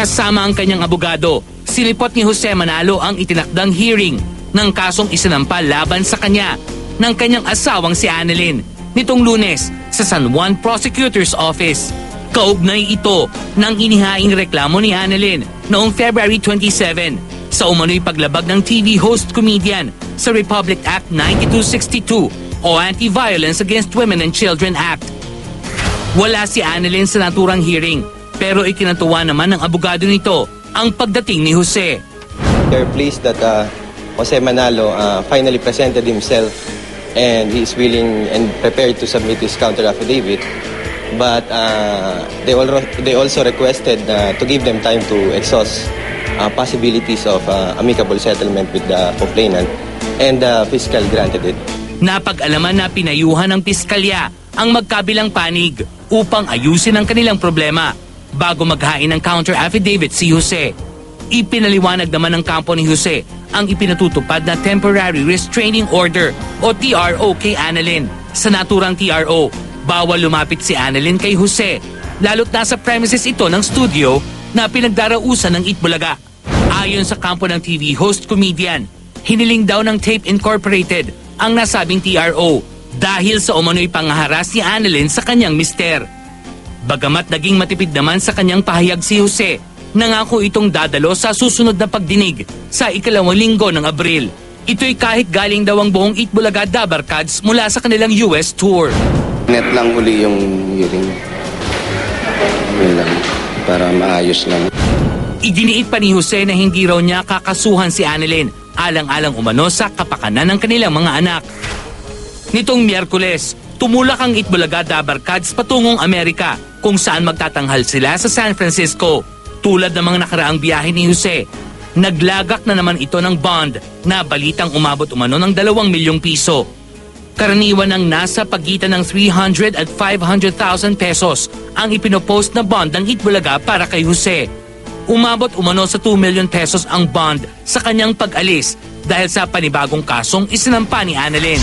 Kasama ang kanyang abogado, sinipot ni Jose Manalo ang itinakdang hearing ng kasong isinampa laban sa kanya ng kanyang asawang si Annalyn nitong Lunes sa San Juan Prosecutor's Office. Kaugnay ito ng inihaing reklamo ni Annalyn noong February 27 sa umano'y paglabag ng TV host comedian sa Republic Act 9262 o Anti-Violence Against Women and Children Act. Wala si Annalyn sa naturang hearing pero ikinatuwa naman ng abogado nito ang pagdating ni Jose. They're pleased that Jose Manalo finally presented himself and he is willing and prepared to submit his counter affidavit. But they also requested to give them time to exhaust possibilities of amicable settlement with the complainant, and the fiscal granted it. Napag-alaman na pinayuhan ng piskalya ang magkabilang panig upang ayusin ang kanilang problema bago maghain ng counter affidavit si Jose. Ipinaliwanag naman ng kampo ni Jose ang ipinatutupad na Temporary Restraining Order o TRO kay Annalyn. Sa naturang TRO, bawal lumapit si Annalyn kay Jose, lalo't nasa premises ito ng studio na pinagdarausan ng Itbulaga. Ayon sa kampo ng TV host comedian, hiniling daw ng Tape Incorporated ang nasabing TRO dahil sa umano'y pangaharas ni Annalyn sa kanyang mister. Bagamat naging matipid naman sa kanyang pahayag si Jose, nangako itong dadalo sa susunod na pagdinig sa ikalawang linggo ng Abril. Ito'y kahit galing daw ang buong Itbulaga Dabarkads mula sa kanilang US tour. Net lang uli yung hearing. Yun lang, para maayos lang. Iginiit pa ni Jose na hindi raw niya kakasuhan si Annalyn alang-alang umano sa kapakanan ng kanilang mga anak. Nitong Miyerkules, tumulak ang Itbulaga Dabarkads patungong Amerika kung saan magtatanghal sila sa San Francisco. Tulad ng mga nakaraang biyahe ni Jose, naglagak na naman ito ng bond na balitang umabot umano ng 2 milyong piso. Karaniwan ng nasa pagitan ng 300 at 500,000 pesos ang ipinopost na bond ng Itbulaga para kay Jose. Umabot umano sa 2 million pesos ang bond sa kanyang pag-alis dahil sa panibagong kasong isinampa ni Annalyn.